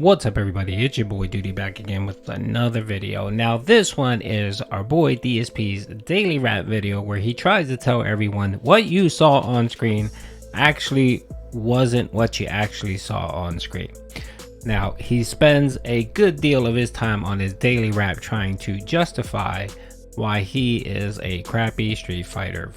What's up, everybody? It's your boy Doody back again with another video. Now this one is our boy DSP's daily rap video where he tries to tell everyone what you saw on screen actually wasn't what you actually saw on screen. Now he spends a good deal of his time on his daily rap trying to justify why he is a crappy Street Fighter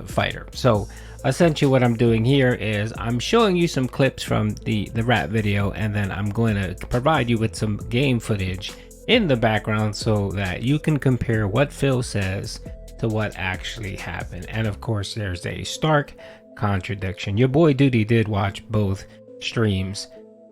fighter. So essentially what I'm doing here is I'm showing you some clips from the rap video, and then I'm going to provide you with some game footage in the background so that you can compare what Phil says to what actually happened. And of course there's a stark contradiction. Your boy Doody did watch both streams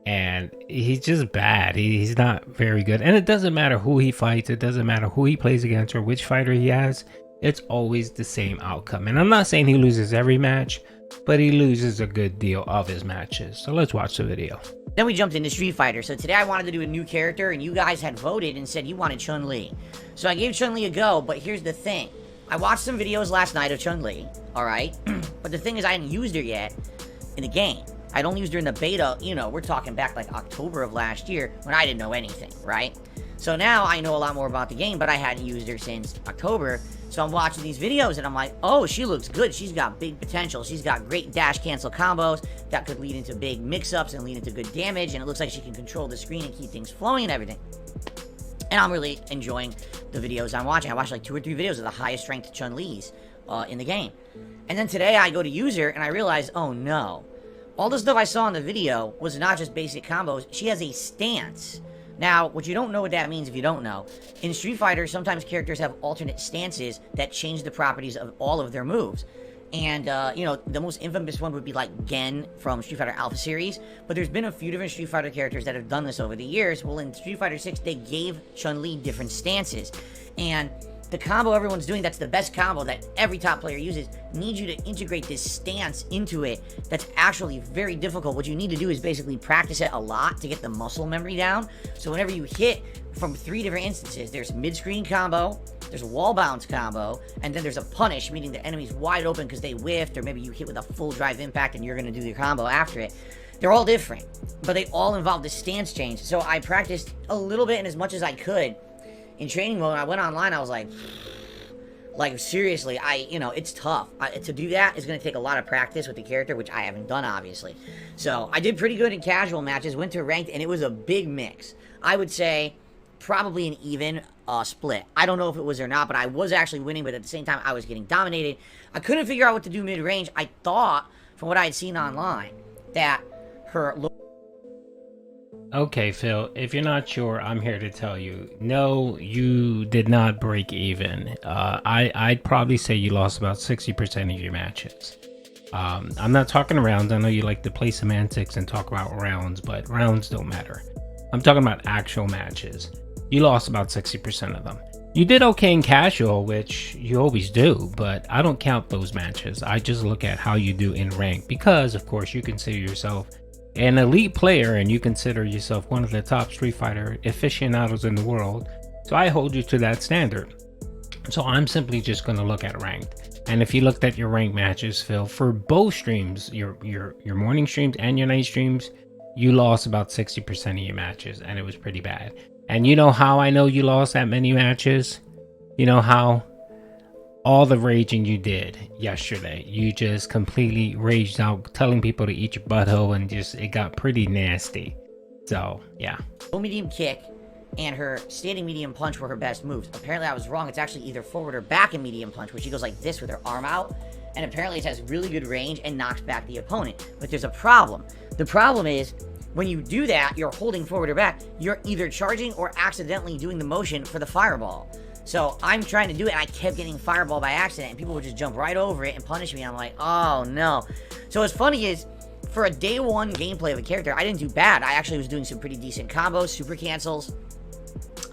and he's just bad. He's not very good, and it doesn't matter who he fights, it doesn't matter who he plays against or which fighter he has, it's always the same outcome. And I'm not saying he loses every match, but he loses a good deal of his matches. So let's watch the video. Then we jumped into Street Fighter. So today I wanted to do a new character, and you guys had voted and said you wanted Chun-Li. So I gave Chun-Li a go, but here's the thing. I watched some videos last night of Chun-Li, alright? But the thing is, I hadn't used her yet in the game. I'd only used her in the beta, you know, we're talking back like October of last year when I didn't know anything, right? So now I know a lot more about the game, but I hadn't used her since October. So I'm watching these videos and I'm like, oh, she looks good. She's got big potential. She's got great dash cancel combos that could lead into big mix-ups and lead into good damage. And it looks like she can control the screen and keep things flowing and everything. And I'm really enjoying the videos I'm watching. I watched like 2 or 3 videos of the highest ranked Chun-Li's in the game. And then today I go to use her and I realize, oh no. All the stuff I saw in the video was not just basic combos. She has a stance. Now, what you don't know what that means if you don't know, in Street Fighter, sometimes characters have alternate stances that change the properties of all of their moves. And, you know, the most infamous one would be like Gen from Street Fighter Alpha series. But there's been a few different Street Fighter characters that have done this over the years. Well, in Street Fighter 6, they gave Chun-Li different stances. And the combo everyone's doing, that's the best combo that every top player uses, needs you to integrate this stance into it. That's actually very difficult. What you need to do is basically practice it a lot to get the muscle memory down. So whenever you hit from 3 different instances, there's mid-screen combo, there's a wall bounce combo, and then there's a punish, meaning the enemy's wide open because they whiffed, or maybe you hit with a full drive impact and you're going to do your combo after it. They're all different, but they all involve the stance change. So I practiced a little bit and as much as I could in training mode. I went online, I was like seriously, you know, it's tough. To do that is going to take a lot of practice with the character, which I haven't done, obviously. So I did pretty good in casual matches, went to ranked, and it was a big mix. I would say probably an even split. I don't know if it was or not, but I was actually winning, but at the same time, I was getting dominated. I couldn't figure out what to do mid-range. I thought, from what I had seen online, that her... Okay, Phil, if you're not sure, I'm here to tell you, no, you did not break even. I'd probably say you lost about 60% of your matches. I'm not talking rounds. I know you like to play semantics and talk about rounds, but rounds don't matter. I'm talking about actual matches. You lost about 60% of them. You did okay in casual, which you always do, but I don't count those matches. I just look at how you do in rank because, of course, you consider yourself an elite player and you consider yourself one of the top Street Fighter aficionados in the world. So I hold you to that standard. So I'm simply just going to look at ranked. And if you looked at your ranked matches, Phil, for both streams, your morning streams and your night streams, you lost about 60% of your matches, and it was pretty bad. And you know how I know you lost that many matches? You know how? All the raging you did yesterday, you just completely raged out, telling people to eat your butthole, and just it got pretty nasty. So yeah, low medium kick and her standing medium punch were her best moves. Apparently I was wrong. It's actually either forward or back in medium punch, where she goes like this with her arm out, and apparently it has really good range and knocks back the opponent. But there's a problem. The problem is, when you do that, you're holding forward or back, you're either charging or accidentally doing the motion for the fireball. So I'm trying to do it, and I kept getting fireball by accident, and people would just jump right over it and punish me. And I'm like, oh no. So what's funny is, for a day 1 gameplay of a character, I didn't do bad. I actually was doing some pretty decent combos, super cancels.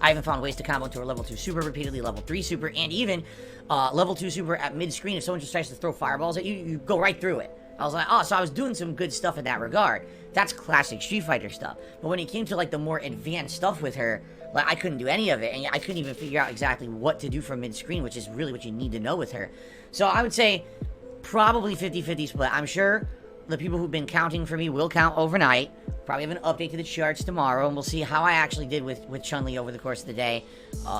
I even found ways to combo into a level 2 super repeatedly, level 3 super, and even level 2 super at mid-screen. If someone just tries to throw fireballs at you, you go right through it. I was like, oh, so I was doing some good stuff in that regard. That's classic Street Fighter stuff. But when it came to like the more advanced stuff with her, like I couldn't do any of it, and I couldn't even figure out exactly what to do from mid-screen, which is really what you need to know with her. So I would say probably 50-50 split. I'm sure the people who've been counting for me will count overnight. Probably have an update to the charts tomorrow, and we'll see how I actually did with Chun-Li over the course of the day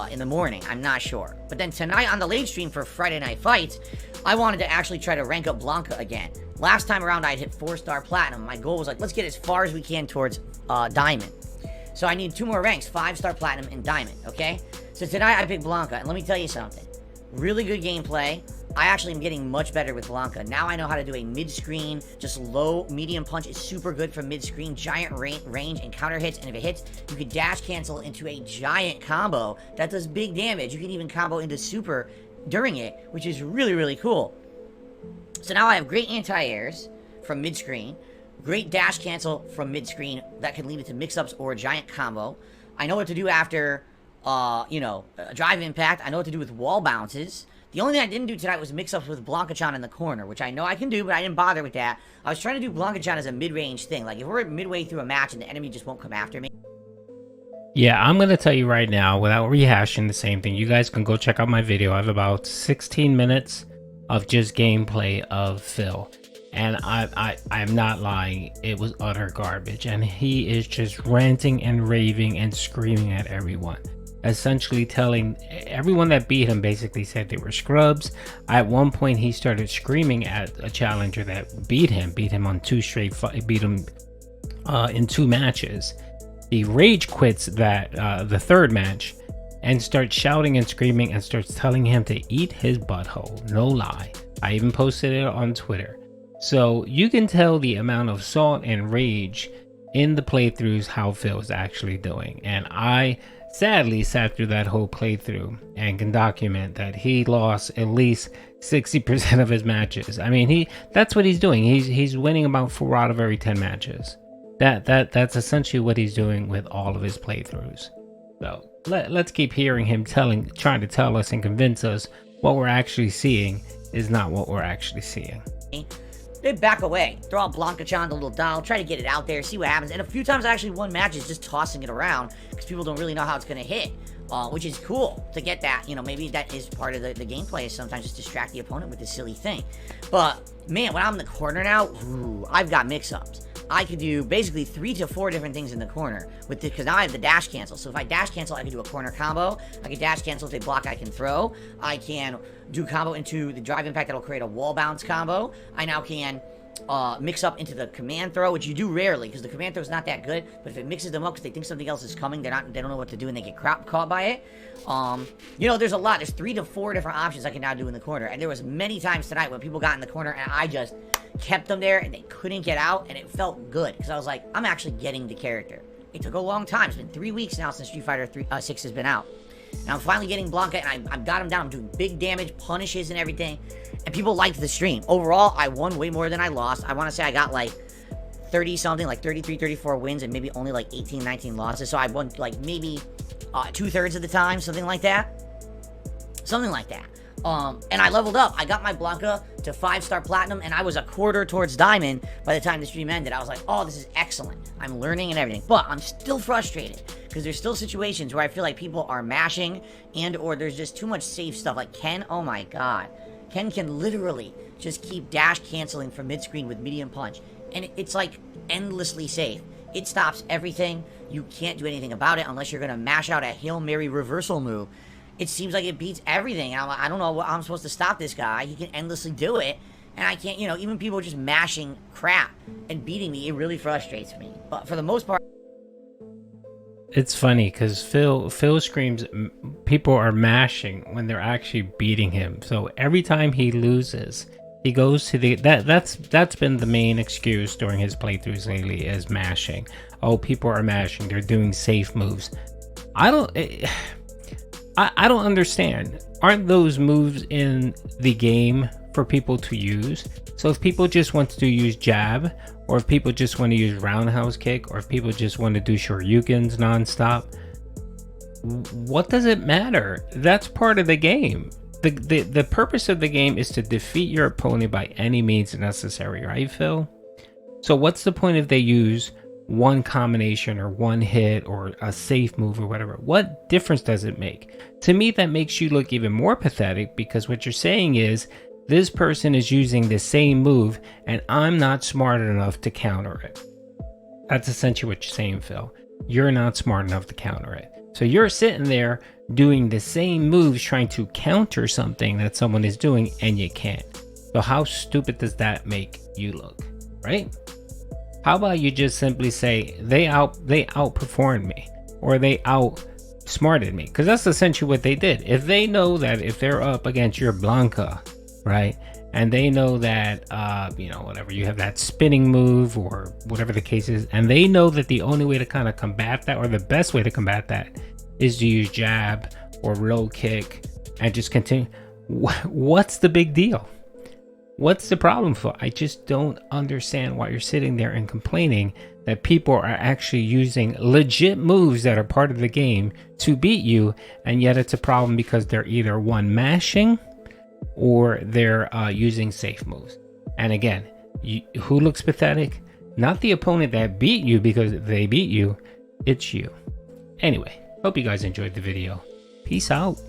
in the morning. I'm not sure. But then tonight on the live stream for Friday Night Fights, I wanted to actually try to rank up Blanka again. Last time around, I'd hit 4-star platinum. My goal was like, let's get as far as we can towards diamond. So I need 2 more ranks, 5-star platinum and diamond, okay? So tonight I picked Blanka, and let me tell you something. Really good gameplay. I actually am getting much better with Blanka. Now I know how to do a mid-screen, just low, medium punch. It's super good for mid-screen, giant range and counter hits. And if it hits, you can dash cancel into a giant combo that does big damage. You can even combo into super during it, which is really, really cool. So now I have great anti-airs from mid-screen, great dash cancel from mid-screen that can lead into mix-ups or a giant combo. I know what to do after, drive impact. I know what to do with wall bounces. The only thing I didn't do tonight was mix-ups with Blanka-chan in the corner, which I know I can do, but I didn't bother with that. I was trying to do Blanka-chan as a mid-range thing. Like, if we're midway through a match and the enemy just won't come after me. Yeah, I'm going to tell you right now, without rehashing the same thing, you guys can go check out my video. I have about 16 minutes of just gameplay of Phil. And I'm not lying, it was utter garbage. And he is just ranting and raving and screaming at everyone. Essentially telling everyone that beat him basically said they were scrubs. At one point he started screaming at a challenger that beat him on 2 straight beat him in 2 matches. He rage quits that the 3rd match and starts shouting and screaming and starts telling him to eat his butthole. No lie. I even posted it on Twitter. So you can tell the amount of salt and rage in the playthroughs how Phil is actually doing. And I sadly sat through that whole playthrough and can document that he lost at least 60% of his matches. I mean, that's what he's doing. He's winning about 4 out of every 10 matches. That's essentially what he's doing with all of his playthroughs. So let's keep hearing him trying to tell us and convince us what we're actually seeing is not what we're actually seeing. They back away, throw out Blanka-chan, the little doll, try to get it out there, see what happens. And a few times I actually won matches just tossing it around because people don't really know how it's going to hit, which is cool to get that. You know, maybe that is part of the gameplay is sometimes just distract the opponent with this silly thing. But, man, when I'm in the corner now, ooh, I've got mix-ups. I could do basically 3 to 4 different things in the corner with this, because now I have the dash cancel. So if I dash cancel, I can do a corner combo. I can dash cancel if they block, I can throw. I can do combo into the drive impact that'll create a wall bounce combo. I now can mix up into the command throw, which you do rarely because the command throw is not that good. But if it mixes them up because they think something else is coming, they don't know what to do and they get caught by it. There's a lot. There's 3 to 4 different options I can now do in the corner. And there was many times tonight when people got in the corner and I just kept them there and they couldn't get out, and it felt good because I was like, I'm actually getting the character. It took a long time. It's been 3 weeks now since Street Fighter 6 has been out. And I'm finally getting Blanka, and I've got him down. I'm doing big damage, punishes, and everything. And people liked the stream. Overall, I won way more than I lost. I want to say I got like 30-something, like 33, 34 wins, and maybe only like 18, 19 losses. So I won like maybe 2/3 of the time, something like that. Something like that. And I leveled up. I got my Blanka to 5-star platinum, and I was a quarter towards diamond by the time the stream ended. I was like, oh, this is excellent. I'm learning and everything. But I'm still frustrated because there's still situations where I feel like people are mashing and or there's just too much safe stuff. Like Ken, oh my god. Ken can literally just keep dash canceling from mid-screen with medium punch. And it's like endlessly safe. It stops everything. You can't do anything about it unless you're going to mash out a Hail Mary reversal move. It seems like it beats everything. I don't know what I'm supposed to stop this guy. He can endlessly do it. And I can't, even people just mashing crap and beating me, it really frustrates me. But for the most part... It's funny because Phil screams people are mashing when they're actually beating him. So every time he loses, he goes to the... That's been the main excuse during his playthroughs lately is mashing. Oh, people are mashing. They're doing safe moves. I don't understand. Aren't those moves in the game for people to use? So if people just want to use jab, or if people just want to use roundhouse kick, or if people just want to do shoryukens nonstop, what does it matter? That's part of the game. The purpose of the game is to defeat your opponent by any means necessary, right, Phil? So what's the point if they use one combination or one hit or a safe move or whatever? What difference does it make? To me, that makes you look even more pathetic because what you're saying is this person is using the same move and I'm not smart enough to counter it. That's essentially what you're saying, Phil. You're not smart enough to counter it. So you're sitting there doing the same moves trying to counter something that someone is doing and you can't. So how stupid does that make you look, right? How about you just simply say they outperformed me, or they outsmarted me? Because that's essentially what they did. If they know that if they're up against your Blanca, right, and they know that whatever, you have that spinning move or whatever the case is, and they know that the only way to kind of combat that, or the best way to combat that, is to use jab or low kick and just continue. What's the big deal? What's the problem, Phil? I just don't understand why you're sitting there and complaining that people are actually using legit moves that are part of the game to beat you, and yet it's a problem because they're either one mashing or they're using safe moves. And again, who looks pathetic? Not the opponent that beat you because they beat you, it's you. Anyway, hope you guys enjoyed the video. Peace out.